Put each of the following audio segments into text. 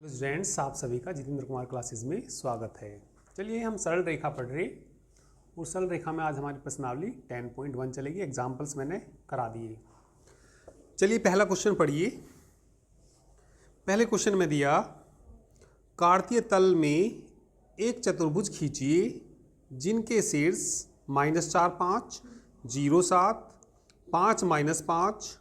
Students, आप सभी का जितेंद्र कुमार क्लासेस में स्वागत है। चलिए हम सरल रेखा पढ़ रहे और सरल रेखा में आज हमारी प्रश्नावली 10.1 चलेगी। एग्जाम्पल्स मैंने करा दिए। चलिए पहला क्वेश्चन पढ़िए। पहले क्वेश्चन में दिया कार्तीय तल में एक चतुर्भुज खींचिए जिनके शीर्ष -4, 5, 0, 7, 5, -5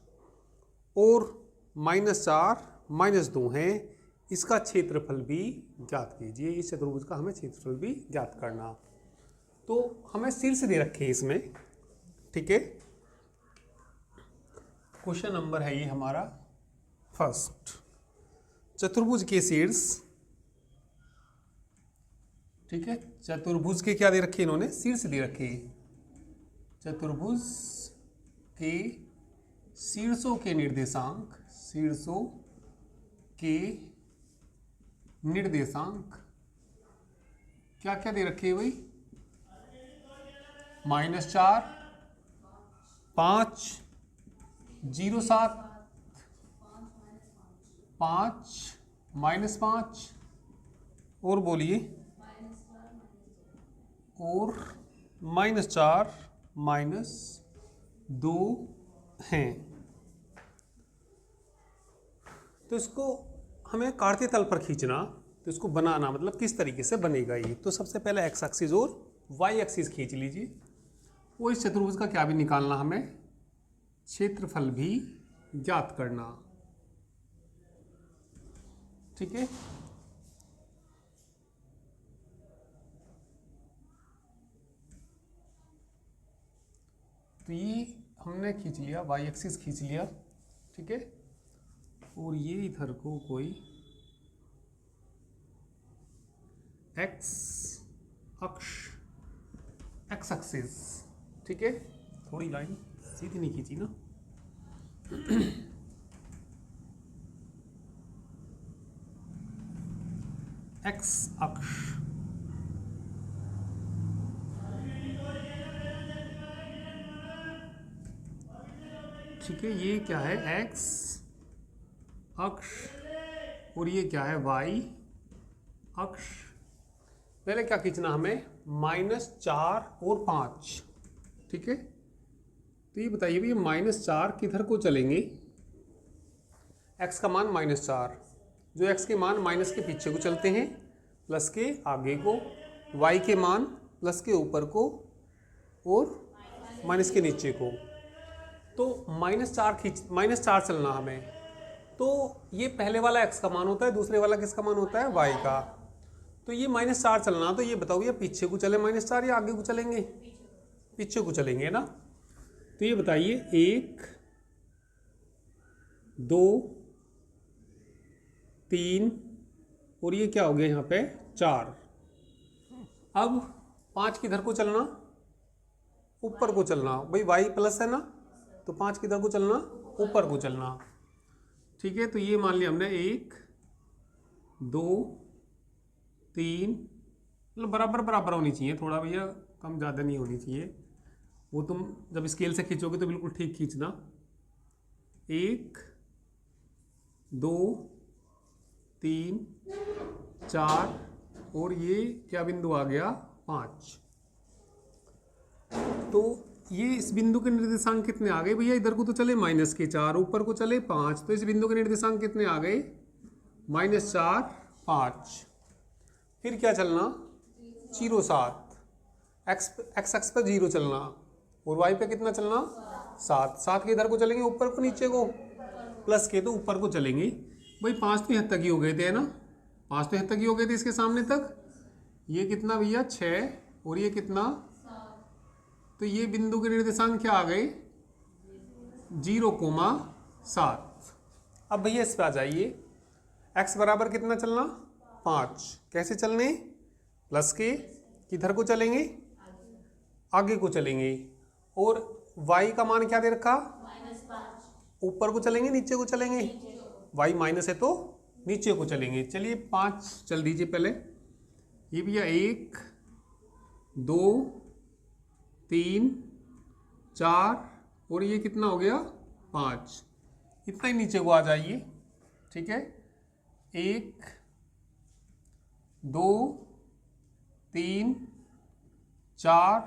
और -4, -2 हैं। इसका क्षेत्रफल भी ज्ञात कीजिए। इस चतुर्भुज का हमें क्षेत्रफल भी ज्ञात करना। तो हमें शीर्ष दे रखे हैं इसमें, ठीक है। क्वेश्चन नंबर है ये हमारा फर्स्ट। चतुर्भुज के शीर्ष, ठीक है। चतुर्भुज के क्या दे रखे इन्होंने? शीर्ष दे रखे। चतुर्भुज के शीर्षों के निर्देशांक, शीर्षों के निर्देशांक क्या क्या दे रखे भाई? -4, 5, 0, 7, 5, -5 और बोलिए और -4, -2 हैं। तो इसको हमें कार्तीय तल पर खींचना, तो इसको बनाना मतलब किस तरीके से बनेगा ये। तो सबसे पहले एक्स एक्सिस और वाई एक्सिस खींच लीजिए। वो इस चतुर्भुज का क्या भी निकालना, हमें क्षेत्रफल भी ज्ञात करना, ठीक है। तो ये हमने खींच लिया, वाई एक्सिस खींच लिया, ठीक है। और ये इधर को कोई एक्स अक्ष, एक्स एक्सिस, ठीक है। थोड़ी लाइन सीधी नहीं खींची ना। एक्स अक्ष, ठीक है। ये क्या है? एक्स अक्ष। और ये क्या है? वाई अक्ष। पहले क्या खींचना हमें? -4 और 5, ठीक है। तो ये बताइए भैया -4 किधर को चलेंगे? x का मान -4, जो x के मान माइनस के पीछे को चलते हैं, प्लस के आगे को, y के मान प्लस के ऊपर को और माइनस के नीचे को। तो -4 चलना हमें। तो ये पहले वाला x का मान होता है, दूसरे वाला किसका मान होता है? y का। तो ये -4 चलना। तो ये बताओ ये पीछे को चले -4 या आगे को चलेंगे? पीछे को चलेंगे ना। तो ये बताइए 1, 2, 3 और ये क्या हो गया यहाँ पे? 4। अब 5 किधर को चलना? ऊपर को चलना भाई, y प्लस है ना, तो 5 किधर को चलना? ऊपर को चलना, ठीक है। तो ये मान लिया हमने 1, 2, 3, मतलब बराबर बराबर होनी चाहिए, थोड़ा भैया कम ज़्यादा नहीं होनी चाहिए। वो तुम जब स्केल से खींचोगे तो बिल्कुल ठीक खींचना। 1, 2, 3, 4 और ये क्या बिंदु आ गया? 5। तो ये इस बिंदु के निर्देशांक कितने आ गए भैया? इधर को तो चले -4, ऊपर को चले 5, तो इस बिंदु के निर्देशांक कितने आ गए? -4, 5। फिर क्या चलना? 0, 7। एक्स एक्स पर 0 चलना और वाई पे कितना चलना? 7। 7 के इधर को चलेंगे, ऊपर को नीचे को, प्लस के तो ऊपर को चलेंगे। भाई 5 तो यहाँ तक ही हो गए थे, है ना। 5 तो यहाँ तक ही हो गए थे इसके सामने तक। ये कितना भैया? 6 और ये कितना? तो ये बिंदु के निर्देशांक क्या आ गए? 0,7। अब भैया इस पे आ जाइए। x बराबर कितना चलना? 5। कैसे चलने? प्लस के किधर को चलेंगे? आगे को चलेंगे। और y का मान क्या दे रखा? -5। ऊपर को चलेंगे नीचे को चलेंगे? y माइनस है तो नीचे को चलेंगे। चलिए 5 चल दीजिए पहले। ये भैया 1, 2, 3, 4 और ये कितना हो गया? 5। इतना ही नीचे को आ जाइए, ठीक है। 1, 2 3 4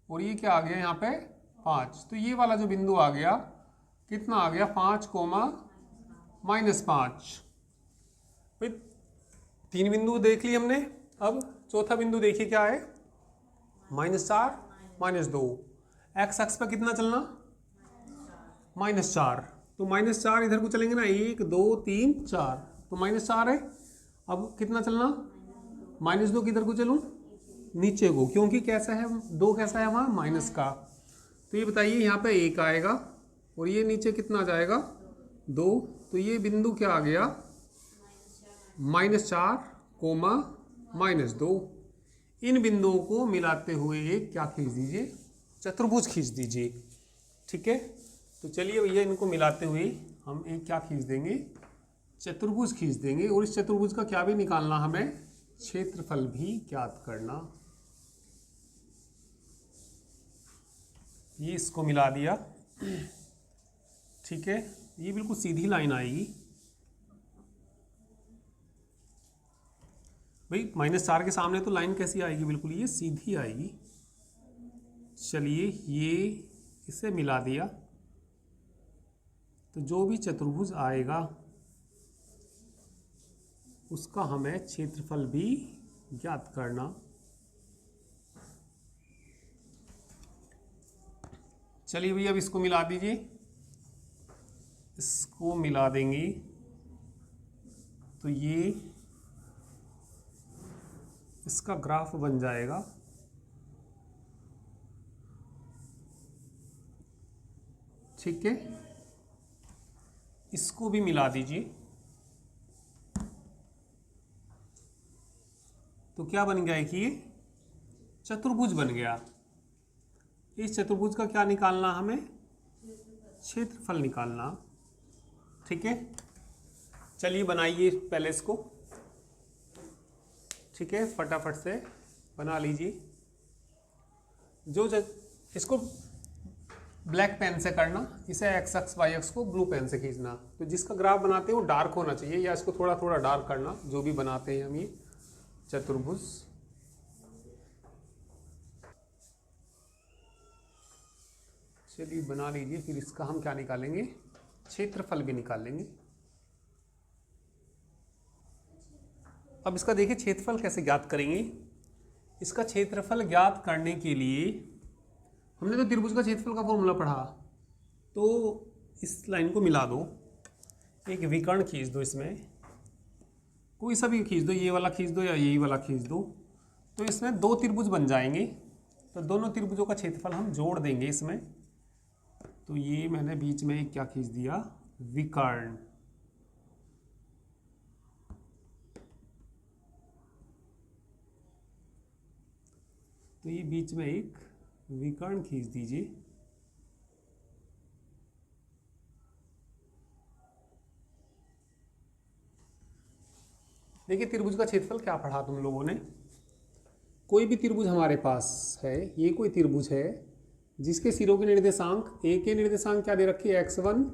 और ये क्या आ गया यहाँ पे 5। तो ये वाला जो बिंदु आ गया कितना आ गया 5 कोमा -5। भाई 3 बिंदु देख लिए हमने। अब चौथा बिंदु देखिए क्या है -4 -2। एक्स अक्ष पर कितना चलना -4। तो -4 इधर को चलेंगे ना 1 2 3 4 तो -4 है। अब कितना चलना -2 किधर को चलूँ नीचे को, क्योंकि कैसा है 2 कैसा है वहाँ माइनस का। तो ये बताइए यहाँ पे 1 आएगा और ये नीचे कितना जाएगा 2। तो ये बिंदु क्या आ गया -4 कोमा -2। इन बिंदुओं को मिलाते हुए एक क्या खींच दीजिए चतुर्भुज खींच दीजिए। ठीक है, तो चलिए भैया इनको मिलाते हुए हम एक क्या खींच देंगे चतुर्भुज खींच देंगे। और इस चतुर्भुज का क्या भी निकालना हमें क्षेत्रफल भी ज्ञात करना। ये इसको मिला दिया। ठीक है, ये बिल्कुल सीधी लाइन आएगी भाई। -4 के सामने तो लाइन कैसी आएगी बिल्कुल ये सीधी आएगी। चलिए ये इसे मिला दिया तो जो भी चतुर्भुज आएगा उसका हमें क्षेत्रफल भी ज्ञात करना। चलिए भैया अब इसको मिला दीजिए। इसको मिला देंगे तो ये इसका ग्राफ बन जाएगा। ठीक है, इसको भी मिला दीजिए तो क्या बन गया कि ये चतुर्भुज बन गया। इस चतुर्भुज का क्या निकालना हमें क्षेत्रफल निकालना। ठीक है, चलिए बनाइए पहले इसको। ठीक है, फटाफट से बना लीजिए। इसको ब्लैक पेन से करना, इसे एक्स अक्स वाई अक्स को ब्लू पेन से खींचना। तो जिसका ग्राफ बनाते हैं वो डार्क होना चाहिए या इसको थोड़ा थोड़ा डार्क करना जो भी बनाते हैं हम ये चतुर्भुज। चलिए बना लीजिए, फिर इसका हम क्या निकालेंगे क्षेत्रफल भी निकालेंगे। अब इसका देखिए क्षेत्रफल कैसे ज्ञात करेंगे। इसका क्षेत्रफल ज्ञात करने के लिए हमने तो त्रिभुज का क्षेत्रफल का फॉर्मूला पढ़ा। तो इस लाइन को मिला दो, एक विकर्ण खींच दो, इसमें कोई सा भी खींच दो, ये वाला खींच दो या यही वाला खींच दो। तो इसमें 2 त्रिभुज बन जाएंगे। तो दोनों त्रिभुजों का क्षेत्रफल हम जोड़ देंगे इसमें। तो ये मैंने बीच में एक क्या खींच दिया विकर्ण। तो ये बीच में एक विकर्ण खींच दीजिए। देखिए त्रिभुज का क्षेत्रफल क्या पढ़ा तुम लोगों ने। कोई भी त्रिभुज हमारे पास है, ये कोई त्रिभुज है जिसके सिरों के निर्देशांक ए के निर्देशांक क्या दे रखे x1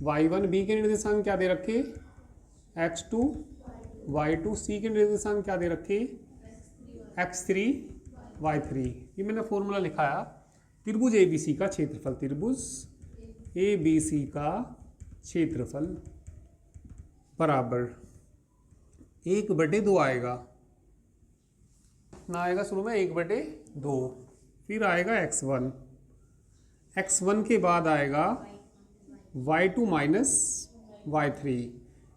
y1, बी के निर्देशांक क्या दे रखे x2 y2, सी के निर्देशांक क्या दे रखे x3 y3। ये मैंने फॉर्मूला लिखाया त्रिभुज ABC का क्षेत्रफल। त्रिभुज ABC का क्षेत्रफल बराबर 1/2 आएगा। कितना आएगा शुरू में 1/2, फिर आएगा x1 के बाद आएगा y2 माइनस y3,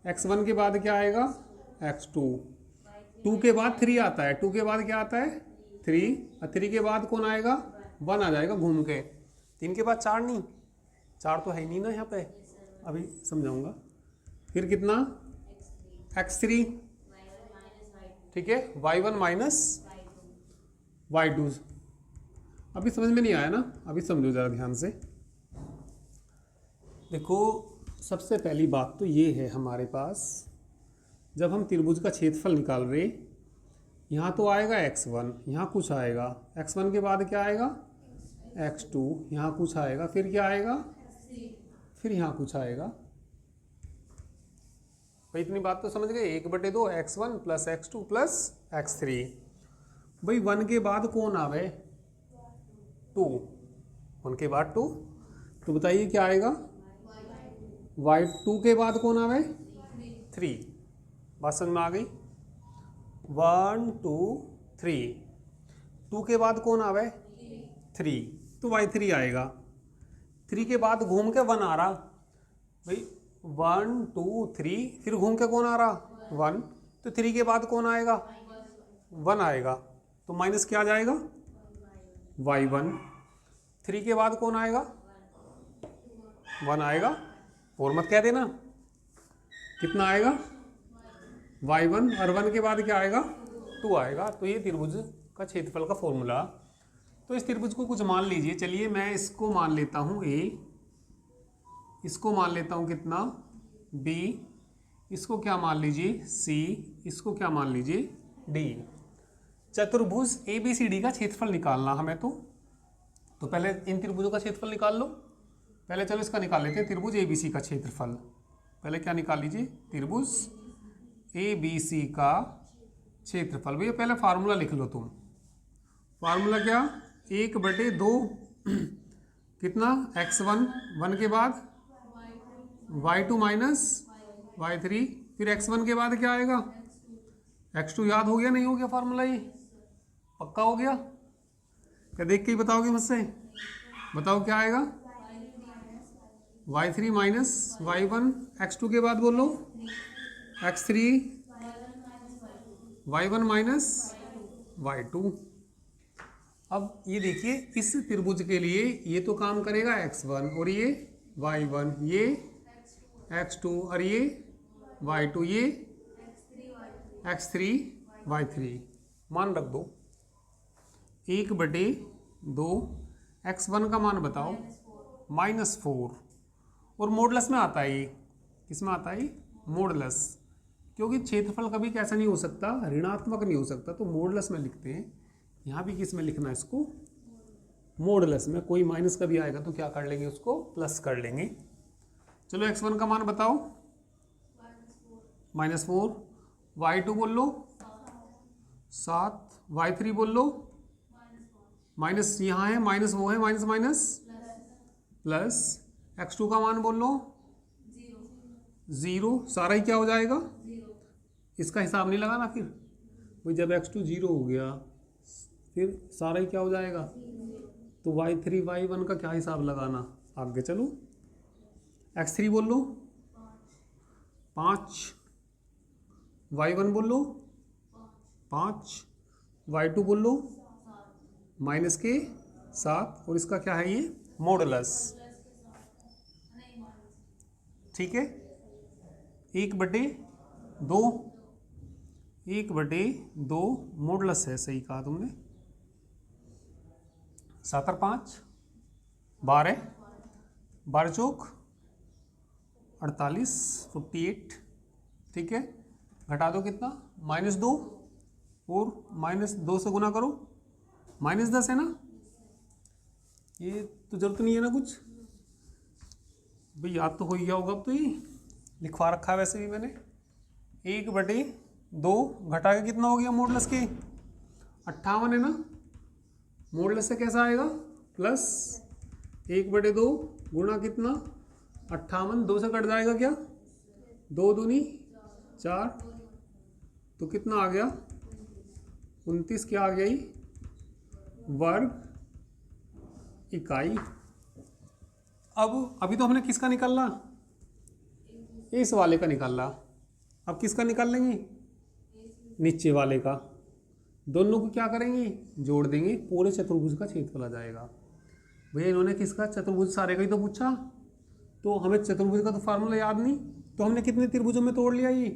x1 के बाद क्या आएगा x2, 2 के बाद 3 आता है, 2 के बाद क्या आता है 3, और 3 के बाद कौन आएगा 1 आ जाएगा घूम के। 3 के बाद 4 नहीं, 4 तो है ही नहीं ना यहाँ पे, अभी समझाऊंगा। फिर कितना x3, ठीक है, y1 माइनस y2। अभी समझ में नहीं आया ना, अभी समझो ज़रा ध्यान से। देखो सबसे पहली बात तो ये है हमारे पास, जब हम त्रिभुज का क्षेत्रफल निकाल रहे, यहाँ तो आएगा x1, यहाँ कुछ आएगा, x1 के बाद क्या आएगा x2, यहाँ कुछ आएगा, फिर क्या आएगा, फिर यहाँ कुछ आएगा। भाई इतनी बात तो समझ गए। 1/2 x1 plus x2 plus x3। भाई 1 के बाद कौन आवे? 2। 1 के बाद 2, तो बताइए क्या आएगा? y2 के बाद कौन आवे? 3। बात समझ में आ गई? 1 2 3। 2 के बाद कौन आवे? 3, तो y3 आएगा। 3 के बाद घूम के 1 आ रहा भाई, 1 2 3, फिर घूम के कौन आ रहा? 1, तो 3 के बाद कौन आएगा? 1 आएगा, तो माइनस क्या आ जाएगा? y1। 3 के बाद कौन आएगा? 1 आएगा, और मत कह देना। कितना आएगा? y1, और 1 के बाद क्या आएगा? 2 आएगा। तो ये त्रिभुज का क्षेत्रफल का फॉर्मूला। तो इस त्रिभुज को कुछ मान लीजिए। चलिए मैं इसको मान लेता हूँ a, इसको मान लेता हूँ कितना? b, इसको क्या मान लीजिए? c, इसको क्या मान लीजिए? d। चतुर्भुज ABCD का क्षेत्रफल निकालना हमें। तो पहले इन त्रिभुजों का क्षेत्रफल निकाल लो। पहले चलो इसका निकाल लेते हैं, त्रिभुज ABC का क्षेत्रफल। पहले क्या निकाल लीजिए? त्रिभुज ABC का क्षेत्रफल। भैया पहले फार्मूला लिख लो तुम। फार्मूला क्या? 1/2 कितना? x1, 1 के बाद y2 माइनस y3, फिर x1 के बाद क्या आएगा? x2। याद हो गया नहीं हो गया फार्मूला? ये पक्का हो गया? क्या देख के ही बताओगे मुझसे? बताओ क्या आएगा? y3 माइनस y1, x2 के बाद बोलो x3, y1 माइनस y2। अब ये देखिए, इस त्रिभुज के लिए ये तो काम करेगा x1, और ये y1, ये x2, और ये y2, ये x3, y3। मान रख दो। 1/2 x1 का मान बताओ? -4। और मॉडुलस में आता है ये। किस में आता है? मॉडुलस। क्योंकि क्षेत्रफल कभी कैसा नहीं हो सकता? ऋणात्मक नहीं हो सकता। तो मॉडुलस में लिखते हैं। यहाँ भी किस में लिखना है इसको? मॉडुलस में। कोई माइनस का भी आएगा तो क्या कर लेंगे? उसको प्लस कर लेंगे। चलो x1 का मान बताओ? -4। y2 बोल लो 7, y3 बोल लो माइनस, यहाँ है माइनस, वो है माइनस माइनस प्लस। x2 का मान बोल लो 0। सारा ही क्या हो जाएगा? इसका हिसाब नहीं लगाना फिर भाई। जब x2 0 हो गया फिर सारा ही क्या हो जाएगा? तो y3 y1 का क्या हिसाब लगाना? आगे चलो। x3 बोल लो 5, y1 बोल लो 5, y2 बोल लो माइनस के 7, और इसका क्या है? ये मॉडुलस। ठीक है। 1/2 1/2 मॉडुलस है। सही कहा तुमने। 7 और 5 12, 12 चौक 48, 48। ठीक है। घटा दो कितना? -2, और -2 से गुना करो -10 है ना? ये तो जरूरत नहीं है ना कुछ भाई, याद तो हो ही गया होगा। अब तो ये लिखवा रखा है वैसे भी मैंने। 1/2 घटा के कितना हो गया मॉडुलस के? 58 है ना? मॉडुलस से कैसा आएगा? प्लस 1/2 गुणा कितना? 58। 2 से कट जाएगा क्या? 2 दूनी 4, तो कितना आ गया? 29 क्या आ गया? वर्ग इकाई। अब अभी तो हमने किसका निकालना? इस वाले का निकालना। अब किसका निकाल लेंगे? नीचे वाले का। दोनों को क्या करेंगे? जोड़ देंगे। पूरे चतुर्भुज का क्षेत्रफल आ जाएगा। भैया इन्होंने किसका? चतुर्भुज सारे का ही तो पूछा, तो हमें चतुर्भुज का तो फार्मूला याद नहीं। तो हमने कितने त्रिभुजों में तोड़ लिया? ये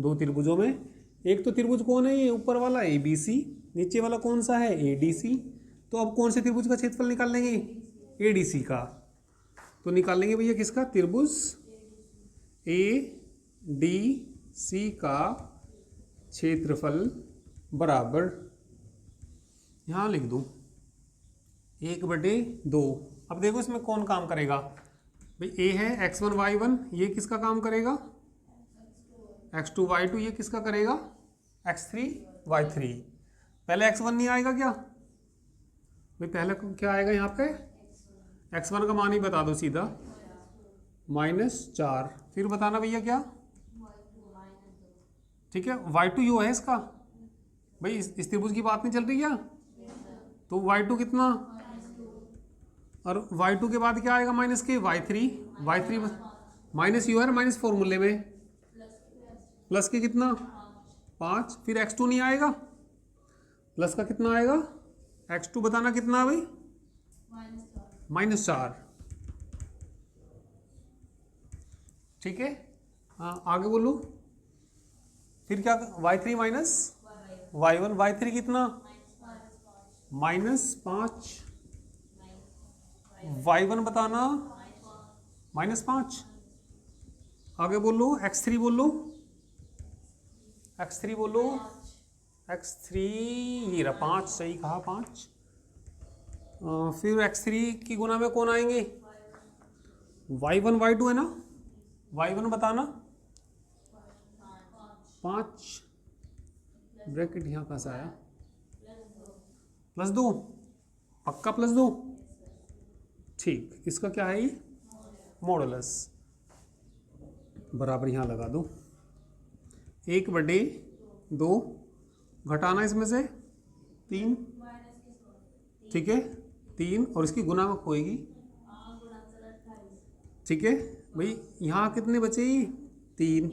2 त्रिभुजों में। एक तो त्रिभुज कौन है? ये ऊपर वाला ABC। नीचे वाला कौन सा है? ADC। तो अब कौन से त्रिभुज का क्षेत्रफल निकाल लेंगे? ADC का। तो निकाल लेंगे भैया किसका? त्रिभुज ADC का क्षेत्रफल बराबर, यहाँ लिख दूँ 1/2। अब देखो इसमें कौन काम करेगा भाई? A है x1 y1, ये किसका काम करेगा? x2 y2 ये किसका करेगा, x3 y3। पहले x1 नहीं आएगा क्या भाई, पहले क्या आएगा यहाँ पे, x1 का मान ही बता दो सीधा, -4। फिर बताना भैया क्या, ठीक है y2 यो है इसका भाई, इस त्रिभुज की बात नहीं चल रही क्या, तो y2 कितना, और y2 के बाद क्या आएगा माइनस के, y3 माइनस यू है माइनस फॉर्मूले में, प्लस के कितना 5, फिर x2 नहीं आएगा, प्लस का कितना आएगा, x2 बताना कितना है भाई, -4। ठीक है, हाँ आगे बोलो। फिर क्या, y3 माइनस y1, y3 कितना -5, y1 बताना -5। आगे बोलो, x3 बोलो, x3 बोलो, x3 ये रहा 5, सही कहा 5। फिर x3 की गुना में कौन आएंगे, y1 y2 है ना, y1 बताना 5, ब्रैकेट यहाँ कहाँ से आया, +2, पक्का +2, ठीक। इसका क्या है ये, मॉडुलस, बराबर यहाँ लगा दो, 1/2 घटाना इसमें से 3, ठीक है 3, और इसकी गुना में होएगी, ठीक है भाई। यहाँ कितने बचे, 3,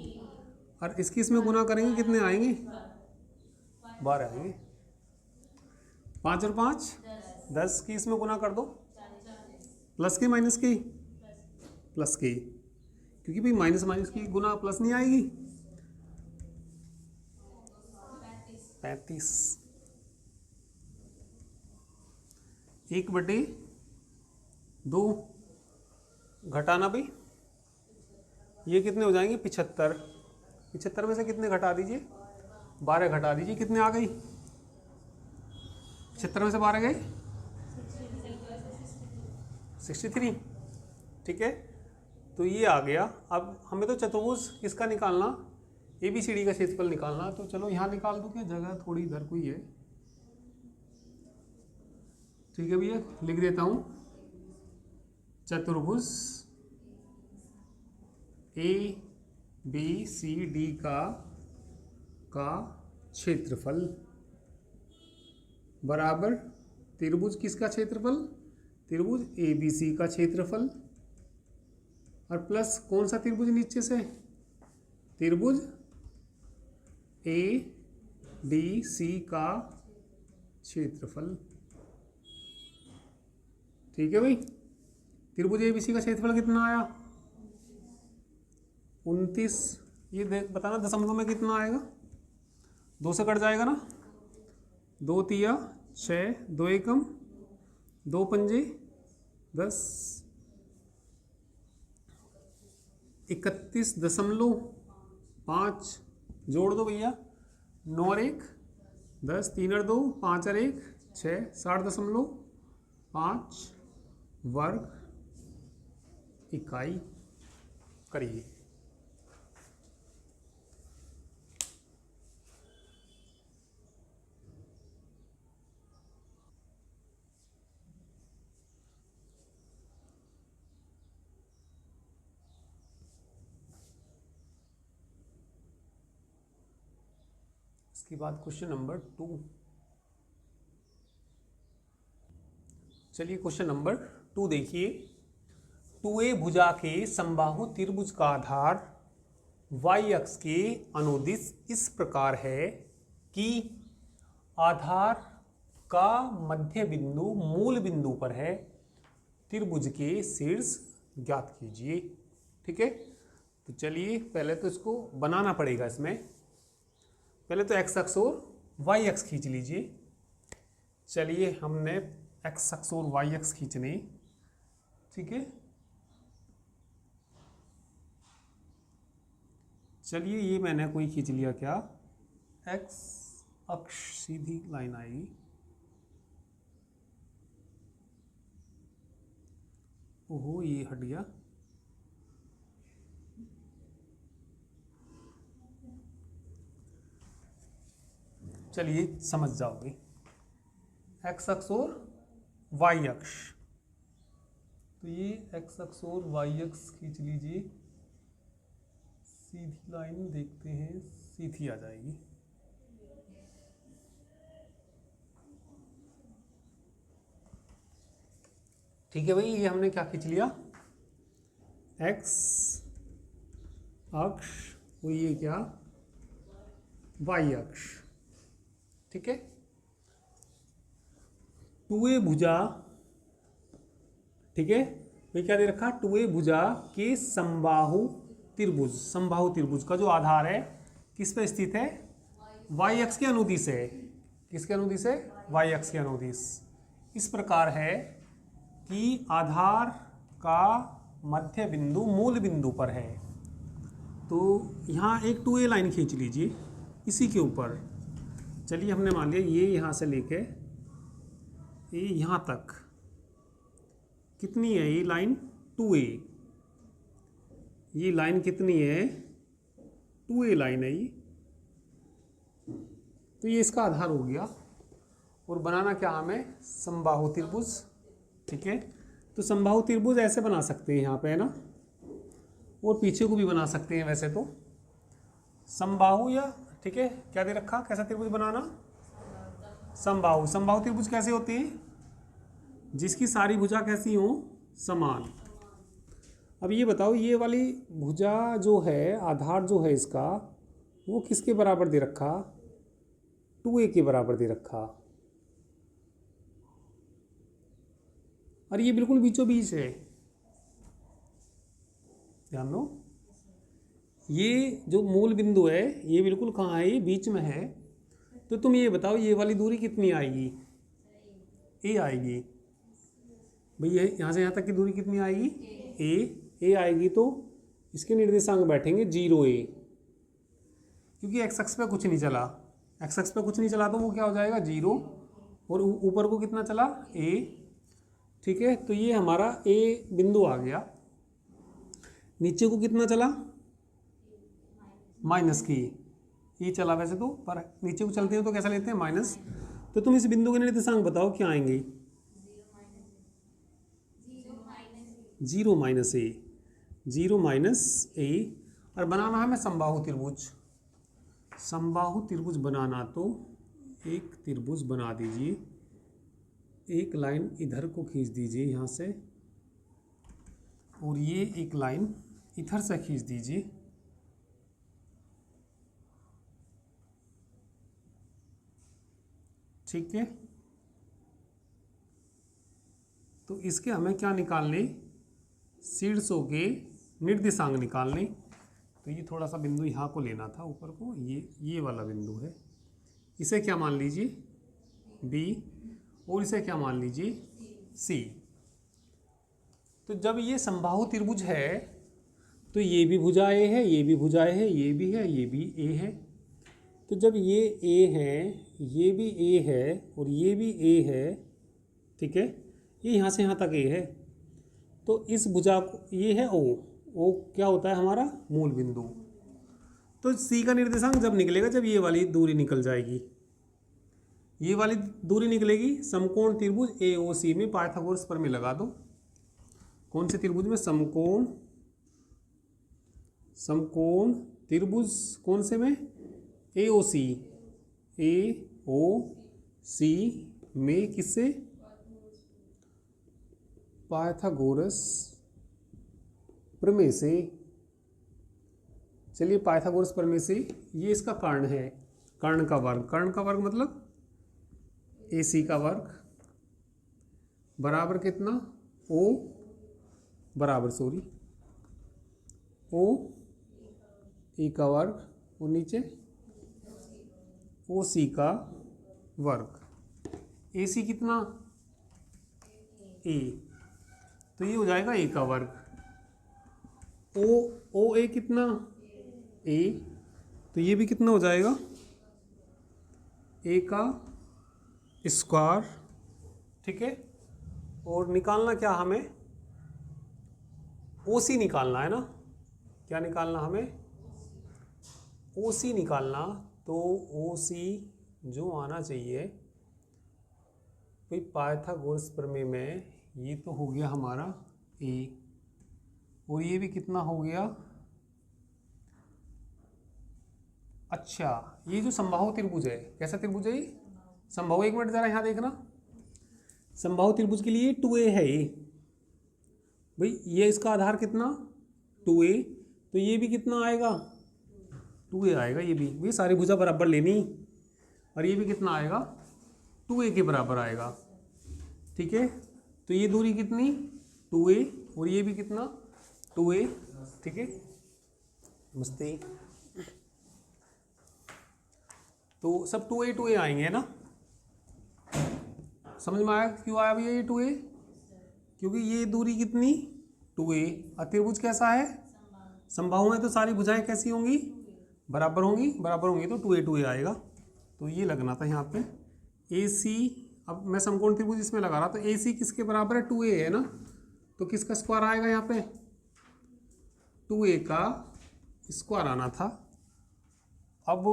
और इसकी इसमें गुना करेंगे कितने आएंगे, 12 आएंगे। 5 और 5 10 की इसमें गुना कर दो, प्लस की माइनस की, प्लस की, क्योंकि भाई माइनस माइनस की गुना प्लस नहीं आएगी, 35, 1/2 घटाना भाई, ये कितने हो जाएंगे 75, 75 में से कितने घटा दीजिए, 12 घटा दीजिए, कितने आ गई, 75 में से 12 गए 63, ठीक है। तो ये आ गया। अब हमें तो चतुर्भुज किसका निकालना, ABCD का क्षेत्रफल निकालना, तो चलो यहाँ निकाल दो, क्या जगह थोड़ी इधर कोई है, ठीक है भैया लिख देता हूँ, चतुर्भुज ABCD का क्षेत्रफल बराबर त्रिभुज किसका क्षेत्रफल, त्रिभुज ABC का क्षेत्रफल, और प्लस कौन सा त्रिभुज नीचे से, त्रिभुज ADC का क्षेत्रफल, ठीक है भाई। त्रिभुज ABC का क्षेत्रफल कितना आया, 29, ये देख बताना दशमलव में कितना आएगा, 2 से कट जाएगा ना, 2 तिया 6, 2 एकम 2 पंजे 10, 31.5 जोड़ दो भैया, 9 और 1 10, 3 और 2 5 और 1 6, 60.5 वर्ग इकाई करिए। इसके बाद क्वेश्चन नंबर 2, चलिए क्वेश्चन नंबर 2 देखिए। 2A भुजा के समबाहु त्रिभुज का आधार y अक्ष के अनुदिश इस प्रकार है कि आधार का मध्य बिंदु मूल बिंदु पर है, त्रिभुज के शीर्ष ज्ञात कीजिए, ठीक है। तो चलिए पहले तो इसको बनाना पड़ेगा, इसमें पहले तो x अक्ष और y अक्ष खींच लीजिए। चलिए हमने x अक्ष और y अक्ष खींचने, ठीक है। चलिए ये मैंने कोई खींच लिया, क्या x अक्ष सीधी लाइन आएगी, ओहो ये हट गया, चलिए समझ जाओगे। एक्स अक्ष और वाई अक्ष, तो ये एक्स अक्ष और वाई अक्ष खींच लीजिए। सीधी लाइन देखते हैं, सीधी आ जाएगी। ठीक है भाई, ये हमने क्या खींच लिया, एक्स अक्ष और ये क्या, वाई अक्ष। ठीक है, 2a भुजा, ठीक है भाई, क्या दे रखा, 2a भुजा के समबाहु त्रिभुज, समबाहु त्रिभुज का जो आधार है किस पे स्थित है, वाई अक्ष के अनुदिश है। किसके अनुदिश है, वाई अक्ष के अनुदिश। इस प्रकार है कि आधार का मध्य बिंदु मूल बिंदु पर है। तो यहाँ एक 2a लाइन खींच लीजिए इसी के ऊपर। चलिए हमने मान लिया ये यहाँ से लेके ये यहाँ तक कितनी है, ये लाइन 2a, ये लाइन कितनी है, 2a लाइन है ये। तो ये इसका आधार हो गया और बनाना क्या हमें, समबाहु त्रिभुज। ठीक है, तो समबाहु त्रिभुज ऐसे बना सकते हैं यहाँ पे, है ना, और पीछे को भी बना सकते हैं वैसे तो समबाहु, या ठीक है क्या दे रखा, कैसा त्रिभुज बनाना, समबाहु। समबाहु त्रिभुज कैसे होते हैं, जिसकी सारी भुजा कैसी हो, समान। अब ये बताओ, ये वाली भुजा जो है, आधार जो है इसका, वो किसके बराबर दे रखा, 2a के बराबर दे रखा, और ये बिल्कुल बीचों बीच है। ध्यान दो, ये जो मूल बिंदु है ये बिल्कुल कहाँ है, ये बीच में है। तो तुम ये बताओ, ये वाली दूरी कितनी आएगी, a आएगी भाई, ये यहाँ से यहाँ तक की दूरी कितनी आएगी, a आएगी। तो इसके निर्देशांक बैठेंगे 0a, क्योंकि एक्स अक्ष पे कुछ नहीं चला, एक्स अक्ष पे कुछ नहीं चला तो वो क्या हो जाएगा 0, और ऊपर को कितना चला, a। ठीक है, तो ये हमारा a बिंदु आ गया। नीचे को कितना चला, माइनस की, ये चला वैसे तो, पर नीचे को चलते हैं तो कैसा लेते हैं, माइनस। तो तुम इस बिंदु के निर्देशांक बताओ क्या आएंगे, 0 माइनस a, 0 माइनस a। और बनाना हमें समबाहु त्रिभुज। समबाहु त्रिभुज बनाना, तो एक त्रिभुज बना दीजिए, एक लाइन इधर को खींच दीजिए यहाँ से, और ये एक लाइन इधर से खींच दीजिए। ठीक है, तो इसके हमें क्या निकालने, शीर्षों के निर्देशांक निकालने। तो ये थोड़ा सा बिंदु यहाँ को लेना था ऊपर को, ये वाला बिंदु है, इसे क्या मान लीजिए B, और इसे क्या मान लीजिए C। तो जब ये समबाहु त्रिभुज है तो ये भी भुजा A है, ये भी भुजा A है, ये भी है, ये भी A है। तो जब ये A है, ये भी A है, और ये भी A है, ठीक है, ये यहाँ से यहाँ तक A है, तो इस भुजा को, ये है O क्या होता है हमारा मूल बिंदु। तो C का निर्देशांक जब निकलेगा जब ये वाली दूरी निकल जाएगी, ये वाली दूरी निकलेगी समकोण त्रिभुज AOC में, पाइथागोरस प्रमेय लगा दो। कौन से त्रिभुज में, समकोण त्रिभुज, कौन से में, AOC में, किससे, पाइथागोरस प्रमेय से। चलिए पाइथागोरस प्रमेय से, ये इसका कर्ण है, कर्ण का वर्ग, कर्ण का वर्ग मतलब AC का वर्ग बराबर कितना, O A का वर्ग, और नीचे OC का वर्ग। AC कितना, A, तो ये हो जाएगा A का वर्ग। OA कितना, A, तो ये भी कितना हो जाएगा, A का स्क्वायर। ठीक है, और निकालना क्या हमें, OC निकालना है ना, क्या निकालना हमें, OC निकालना। तो OC जो आना चाहिए भाई पाइथागोरस प्रमेय में, ये तो हो गया हमारा ए, और ये भी कितना हो गया। अच्छा, ये जो समबाहु त्रिभुज है, कैसा त्रिभुज है ये? समबाहु। एक मिनट जरा यहाँ देखना, समबाहु त्रिभुज के लिए 2a है ये भाई, ये इसका आधार कितना 2a, तो ये भी कितना आएगा 2a आएगा। ये भी सारी भुजा बराबर लेनी, और ये भी कितना आएगा 2a के बराबर आएगा। ठीक है, तो ये दूरी कितनी 2a, और ये भी कितना 2a। ठीक है, नमस्ते। तो सब 2a आएंगे ना, समझ में आया क्यों आया भैया ये 2a? क्योंकि ये दूरी कितनी 2a, और त्रिभुज कैसा है समबाहु है, तो सारी भुजाएं कैसी होंगी बराबर होंगी, बराबर होंगी तो 2a आएगा। तो ये लगना था यहाँ पे AC। अब मैं समकोण त्रिभुज इसमें लगा रहा, तो AC किसके बराबर है 2a है ना, तो किसका स्क्वायर आएगा यहाँ पे 2a का स्क्वायर आना था। अब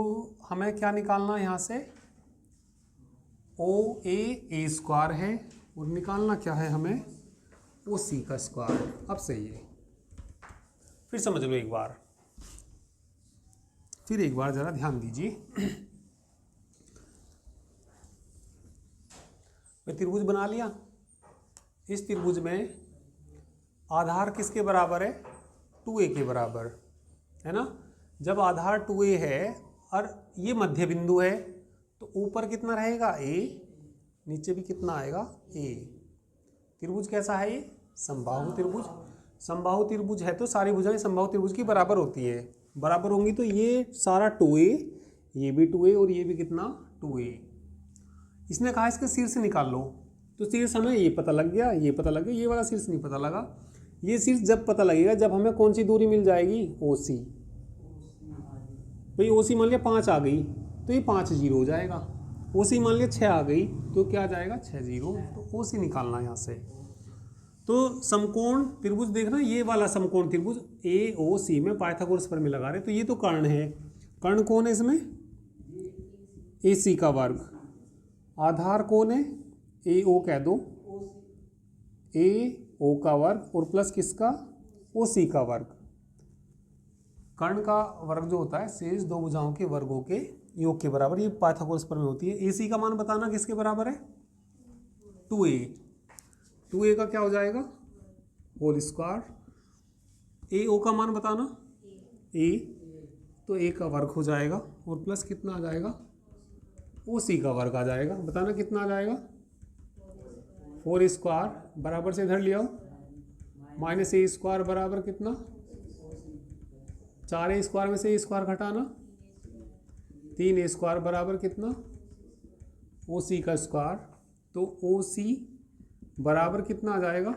हमें क्या निकालना है यहाँ से, OA स्क्वायर है, और निकालना क्या है हमें OC का स्क्वायर। अब सही है, फिर समझ लो एक बार, फिर एक बार जरा ध्यान दीजिए। मैं त्रिभुज बना लिया, इस त्रिभुज में आधार किसके बराबर है 2a के बराबर है ना। जब आधार 2a है और ये मध्य बिंदु है, तो ऊपर कितना रहेगा a, नीचे भी कितना आएगा a। त्रिभुज कैसा है ये समबाहु त्रिभुज। समबाहु त्रिभुज है तो सारी भुजाएं समबाहु त्रिभुज की बराबर होती है, बराबर होंगी तो ये सारा 2a, ये भी 2a, और ये भी कितना 2a। इसने कहा इसके शीर्ष निकाल लो, तो शीर्ष हमें ये पता लग गया, ये पता लग गया, ये वाला शीर्ष नहीं पता लगा। ये शीर्ष जब पता लगेगा जब हमें कौन सी दूरी मिल जाएगी OC। भाई OC मान लिया 5 आ गई तो ये 5 0 हो जाएगा, OC मान लिया 6 आ गई तो क्या आ जाएगा 6 0, तो OC निकालना यहाँ से। तो समकोण त्रिभुज देखना, ये वाला समकोण त्रिभुज AOC में पाइथागोरस प्रमेय लगा रहे, तो ये तो कर्ण है, कर्ण कौन है इसमें AC का वर्ग, आधार कौन है AO कह दो, AO का वर्ग, और प्लस किसका OC का वर्ग। कर्ण का वर्ग जो होता है शेष दो भुजाओं के वर्गों के योग के बराबर, ये पाइथागोरस प्रमेय होती है। AC का मान बताना किसके बराबर है 2a, 2a का क्या हो जाएगा होल स्क्वायर। AO का मान बताना a, तो a का वर्ग हो जाएगा, और प्लस कितना आ जाएगा OC का वर्ग आ जाएगा। बताना कितना आ जाएगा 4 स्क्वायर बराबर से इधर ले आओ, माइनस a स्क्वायर बराबर कितना 4a स्क्वायर में से a स्क्वायर घटाना 3a स्क्वायर बराबर कितना OC का स्क्वायर। तो OC बराबर कितना आ जाएगा,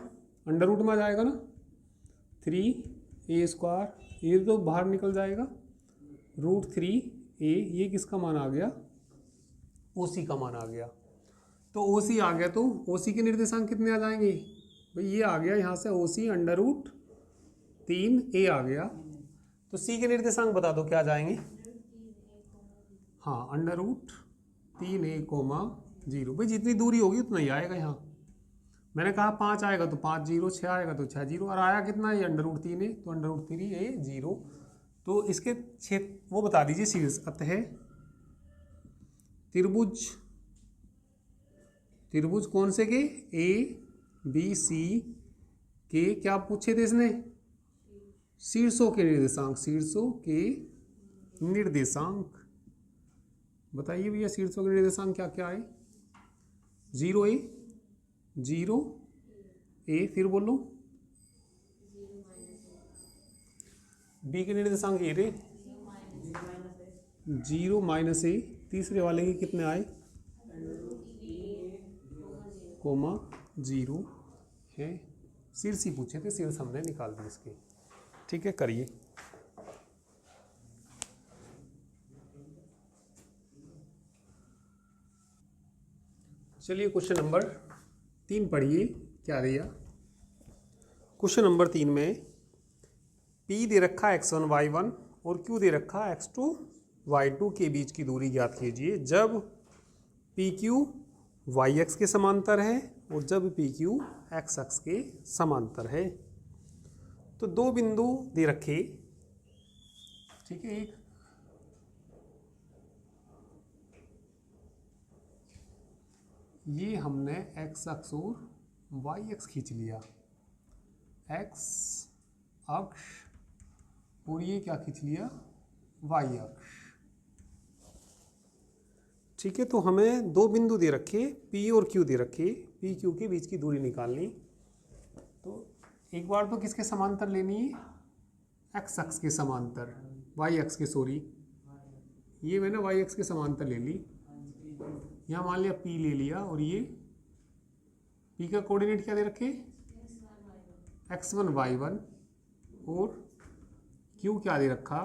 अंडर रूट में आ जाएगा ना 3a स्क्वायर, ये तो बाहर निकल जाएगा √3a, ये किसका मान आ गया OC का मान आ गया। तो OC आ गया, तो OC के निर्देशांक कितने आ जाएंगे भाई, ये आ गया यहाँ से OC √3a आ गया। तो C के निर्देशांक बता दो क्या आ जाएंगे, हाँ √3a, 0। भाई जितनी दूरी होगी उतना ही आएगा। यहाँ मैंने कहा 5 आएगा तो 5 0, 6 आएगा तो 6 0, और आया कितना ये √3a, तो √3a 0। तो इसके क्षेत्र वो बता दीजिए शीर्ष। अतः त्रिभुज कौन से के ABC के क्या पूछे थे इसने, शीर्षों के निर्देशांक, शीर्षों के निर्देशांक बताइए भैया। शीर्षों के निर्देशांक क्या क्या है 0a, 0a, फिर बोलो B के निर्देशांक ये रे 0 - a, तीसरे वाले के कितने आए (0 है। शीर्ष ही पूछे थे, शीर्ष हमने निकाल दिए इसके। ठीक है, करिए। चलिए क्वेश्चन नंबर 3 पढ़िए, क्या दिया। क्वेश्चन नंबर 3 में P दे रखा x1 y1 और Q दे रखा x2 y2 के बीच की दूरी ज्ञात कीजिए जब पी क्यू वाई एक्स के समांतर है और जब पी क्यू एक्स अक्ष के समांतर है। तो दो बिंदु दे रखे, ठीक है, एक ये हमने एक्स अक्ष और वाई अक्ष खींच लिया, एक्स अक्ष, और ये क्या खींच लिया, वाई अक्ष। ठीक है, तो हमें दो बिंदु दे रखे, P और Q दे रखे, P Q के बीच की दूरी निकालनी। तो एक बार तो किसके समांतर लेनी है, एक्स अक्ष के समांतर, वाई अक्ष के, सॉरी, ये मैंने वाई अक्ष के समांतर ले ली। यहाँ मान लिया P ले लिया, और ये P का कोऑर्डिनेट क्या दे रखे, x1 y1, और Q क्या दे रखा,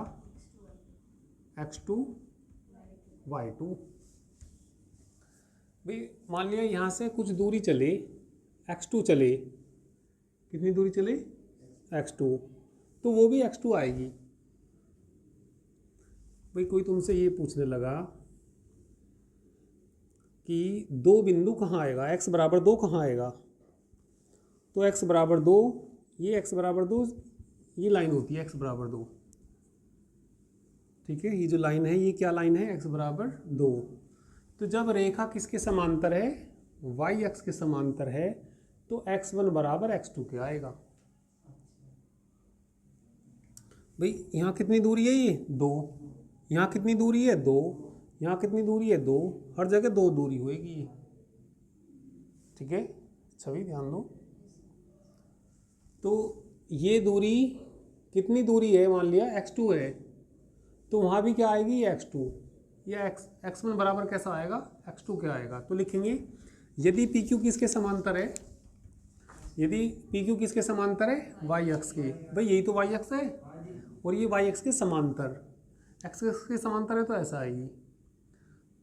x2 y2। भाई मान लिया यहाँ से कुछ दूरी चले, x2 चले, कितनी दूरी चले, x2, तो वो भी x2 आएगी। भाई कोई तुमसे ये पूछने लगा कि दो बिंदु कहाँ आएगा, x बराबर 2 कहाँ आएगा, तो x बराबर 2, ये x बराबर 2, ये लाइन होती है x बराबर 2, ठीक है, ये जो लाइन है ये क्या लाइन है, x बराबर 2। तो जब रेखा किसके समांतर है, y अक्ष के समांतर है, तो x1 बराबर x2 के आएगा। भाई यहाँ कितनी दूरी है, ये 2, यहाँ कितनी दूरी है, 2, यहाँ कितनी दूरी है, 2, हर जगह 2 दूरी होएगी, ठीक है, छवि ध्यान दो। तो ये दूरी कितनी दूरी है, मान लिया x2 है, तो वहाँ भी क्या आएगी, x2, या x1 बराबर कैसा आएगा, x2 क्या आएगा। तो लिखेंगे यदि PQ किसके समांतर है, यदि PQ किसके समांतर है, y अक्ष के, भाई यही तो y अक्ष है, और ये y अक्ष के समांतर, x अक्ष के समांतर है तो ऐसा आएगी।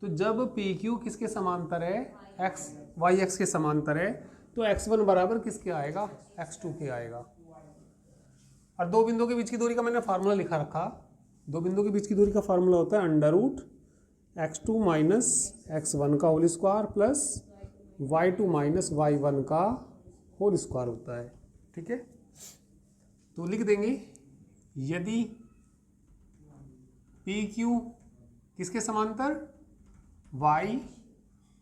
तो जब PQ किसके समांतर है, y अक्ष के समांतर है, तो x1 बराबर किसके आएगा, x2 के आएगा। और दो बिंदुओं के बीच की दूरी का मैंने फार्मूला लिखा रखा, दो बिंदुओं के बीच की दूरी का फार्मूला होता है √x2 माइनस x1 का whole square plus y2 minus y1 का होल स्क्वायर होता है, ठीक है। तो लिख देंगे यदि PQ किसके समांतर, y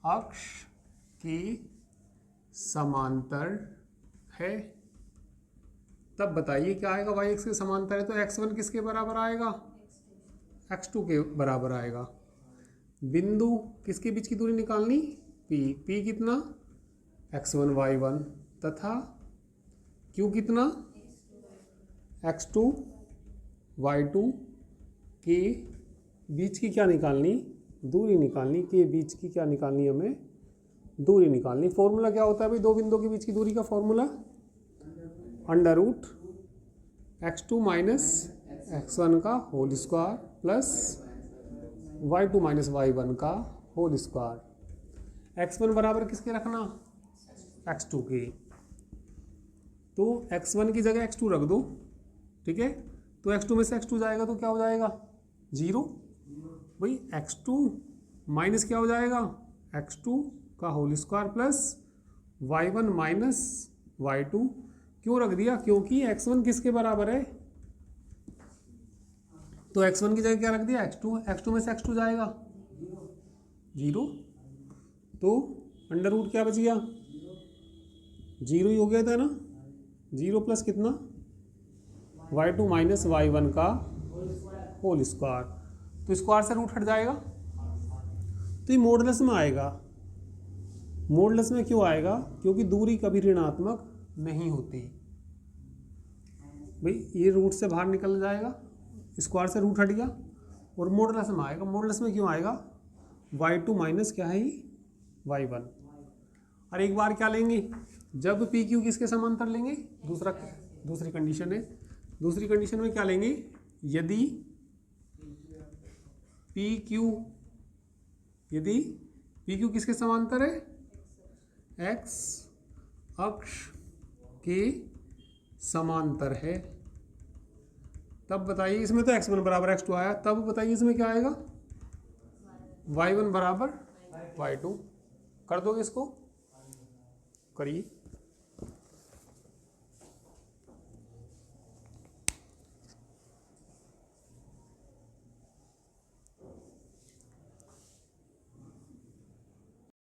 अक्ष के समांतर है, तब बताइए क्या आएगा, y अक्ष के समांतर है तो x1 किसके बराबर आएगा, x2 के बराबर आएगा। बिंदु किसके बीच की दूरी निकालनी, P कितना, x1 y1, तथा Q कितना, x2 y2 के बीच की क्या निकालनी, दूरी निकालनी, के बीच की क्या निकालनी, हमें दूरी निकालनी। फॉर्मूला क्या होता है भाई, दो बिंदुओं के बीच की दूरी का फॉर्मूला √x2 माइनस x1 का whole square plus y2 minus y1 का होल स्क्वायर। x1 बराबर किसके रखना, x2 के, तो x1 की जगह x2 रख दो, ठीक है। तो x2 में से x2 जाएगा तो क्या हो जाएगा, 0। भाई x2 माइनस क्या हो जाएगा, x2 का whole square plus y1 minus y2। क्यों रख दिया, क्योंकि x1 किसके बराबर है, तो x1 की जगह क्या रख दिया, x2 में से x2 जाएगा 0, तो अंडर रूट क्या बच गया, 0 ही हो गया था ना, 0 प्लस कितना, y2 माइनस y1 का होल स्क्वायर, तो स्क्वायर से रूट हट जाएगा, तो ये मॉडुलस में आएगा। मॉडुलस में क्यों आएगा, क्योंकि दूरी कभी ऋणात्मक नहीं होती। भाई ये रूट से बाहर निकल जाएगा, स्क्वायर से रूट हट गया, और मॉडुलस में आएगा। मॉडुलस में क्यों आएगा, y2 माइनस क्या है, y1। और एक बार क्या लेंगे, जब PQ किसके समांतर लेंगे, दूसरी कंडीशन है, दूसरी कंडीशन में क्या लेंगे, यदि PQ किसके समांतर है, x अक्ष के समांतर है, तब बताइए, इसमें तो x1 बराबर x2 आया, तब बताइए इसमें क्या आएगा, y1 बराबर y2 कर दोगे इसको, करिए।